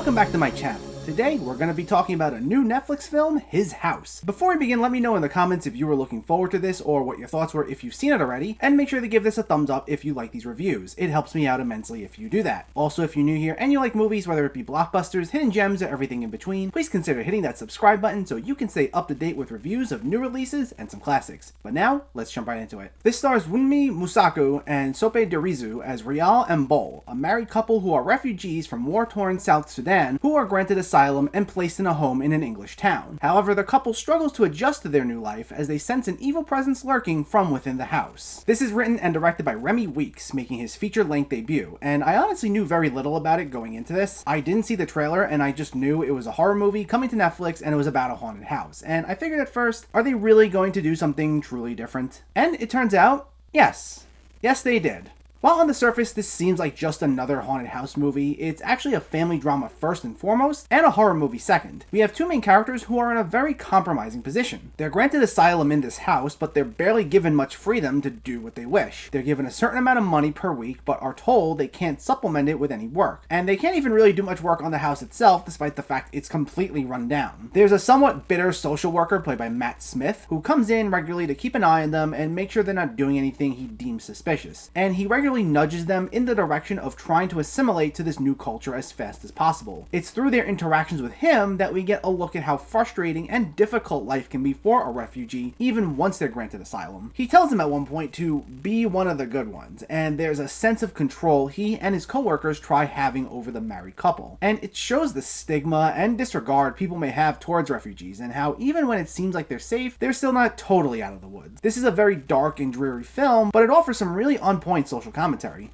Welcome back to my channel. Today, we're going to be talking about a new Netflix film, His House. Before we begin, let me know in the comments if you were looking forward to this or what your thoughts were if you've seen it already, and make sure to give this a thumbs up if you like these reviews. It helps me out immensely if you do that. Also, if you're new here and you like movies, whether it be blockbusters, hidden gems, or everything in between, please consider hitting that subscribe button so you can stay up to date with reviews of new releases and some classics. But now, let's jump right into it. This stars Wunmi, Mosaku, and Sope Dirisu as Rial and Bol, a married couple who are refugees from war-torn South Sudan who are granted asylum and placed in a home in an English town. However, the couple struggles to adjust to their new life as they sense an evil presence lurking from within the house. This is written and directed by Remi, making his feature-length debut, and I honestly knew very little about it going into this. I didn't see the trailer and I just knew it was a horror movie coming to Netflix and it was about a haunted house, and I figured at first, are they really going to do something truly different? And it turns out, yes. Yes, they did. While on the surface this seems like just another haunted house movie, it's actually a family drama first and foremost, and a horror movie second. We have two main characters who are in a very compromising position. They're granted asylum in this house, but they're barely given much freedom to do what they wish. They're given a certain amount of money per week, but are told they can't supplement it with any work. And they can't even really do much work on the house itself, despite the fact it's completely run down. There's a somewhat bitter social worker played by Matt Smith, who comes in regularly to keep an eye on them and make sure they're not doing anything he deems suspicious. And he regularly nudges them in the direction of trying to assimilate to this new culture as fast as possible. It's through their interactions with him that we get a look at how frustrating and difficult life can be for a refugee, even once they're granted asylum. He tells them at one point to be one of the good ones, and there's a sense of control he and his co-workers try having over the married couple. And it shows the stigma and disregard people may have towards refugees, and how even when it seems like they're safe, they're still not totally out of the woods. This is a very dark and dreary film, but it offers some really on-point social commentary.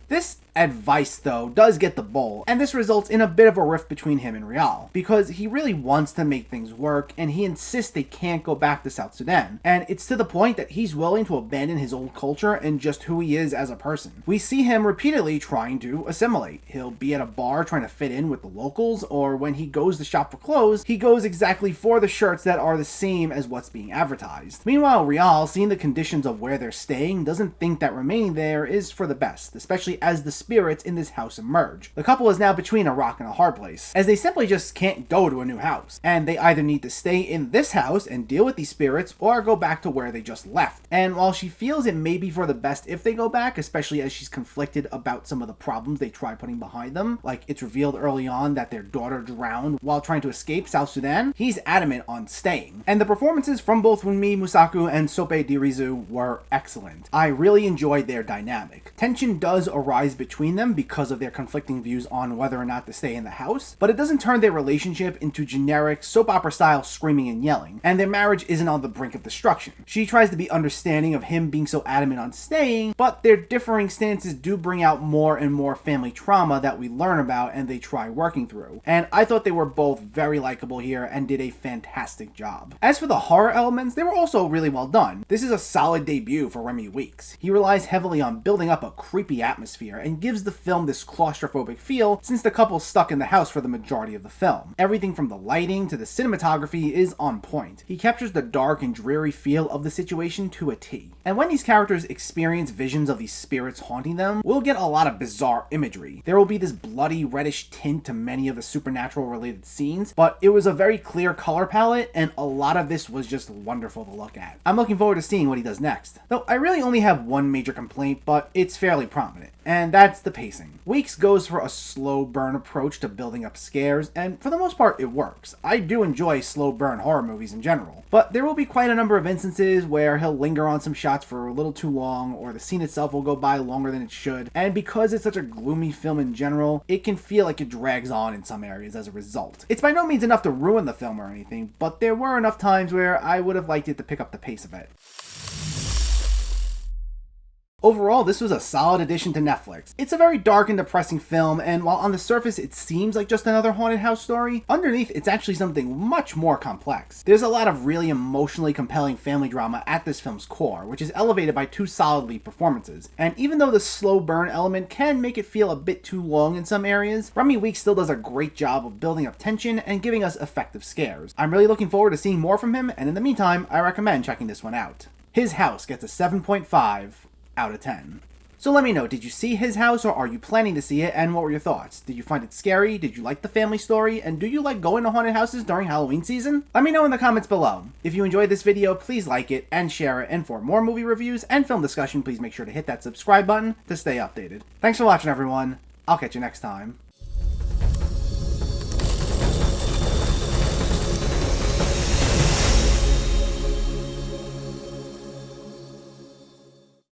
This advice, though, does get the Bol, and this results in a bit of a rift between him and Rial, because he really wants to make things work, and he insists they can't go back to South Sudan, and it's to the point that he's willing to abandon his old culture and just who he is as a person. We see him repeatedly trying to assimilate. He'll be at a bar trying to fit in with the locals, or when he goes to shop for clothes, he goes exactly for the shirts that are the same as what's being advertised. Meanwhile, Rial, seeing the conditions of where they're staying, doesn't think that remaining there is for the best, especially as the spirits in this house emerge. The couple is now between a rock and a hard place, as they simply just can't go to a new house, and they either need to stay in this house and deal with these spirits, or go back to where they just left. And while she feels it may be for the best if they go back, especially as she's conflicted about some of the problems they try putting behind them, like it's revealed early on that their daughter drowned while trying to escape South Sudan, he's adamant on staying. And the performances from both Wunmi, Mosaku, and Sope Dirisu were excellent. I really enjoyed their dynamic. Tension does arise between them because of their conflicting views on whether or not to stay in the house, but it doesn't turn their relationship into generic soap opera style screaming and yelling, and their marriage isn't on the brink of destruction. She tries to be understanding of him being so adamant on staying, but their differing stances do bring out more and more family trauma that we learn about and they try working through, and I thought they were both very likable here and did a fantastic job. As for the horror elements, they were also really well done. This is a solid debut for Remi. He relies heavily on building up a creepy atmosphere and gives the film this claustrophobic feel since the couple's stuck in the house for the majority of the film. Everything from the lighting to the cinematography is on point. He captures the dark and dreary feel of the situation to a T. And when these characters experience visions of these spirits haunting them, we'll get a lot of bizarre imagery. There will be this bloody reddish tint to many of the supernatural related scenes, but it was a very clear color palette and a lot of this was just wonderful to look at. I'm looking forward to seeing what he does next. Though I really only have one major complaint, but it's fairly prominent, and that's the pacing. Weeks goes for a slow burn approach to building up scares, and for the most part it works. I do enjoy slow burn horror movies in general, but there will be quite a number of instances where he'll linger on some shots for a little too long, or the scene itself will go by longer than it should, and because it's such a gloomy film in general, it can feel like it drags on in some areas as a result. It's by no means enough to ruin the film or anything, but there were enough times where I would have liked it to pick up the pace of it. Overall, this was a solid addition to Netflix. It's a very dark and depressing film, and while on the surface it seems like just another haunted house story, underneath it's actually something much more complex. There's a lot of really emotionally compelling family drama at this film's core, which is elevated by two solid lead performances. And even though the slow burn element can make it feel a bit too long in some areas, Remi still does a great job of building up tension and giving us effective scares. I'm really looking forward to seeing more from him, and in the meantime, I recommend checking this one out. His House gets a 7.5 out of 10. So let me know, did you see His House or are you planning to see it, and what were your thoughts? Did you find it scary? Did you like the family story? And do you like going to haunted houses during Halloween season? Let me know in the comments below. If you enjoyed this video, please like it and share it, and for more movie reviews and film discussion, please make sure to hit that subscribe button to stay updated. Thanks for watching, everyone. I'll catch you next time.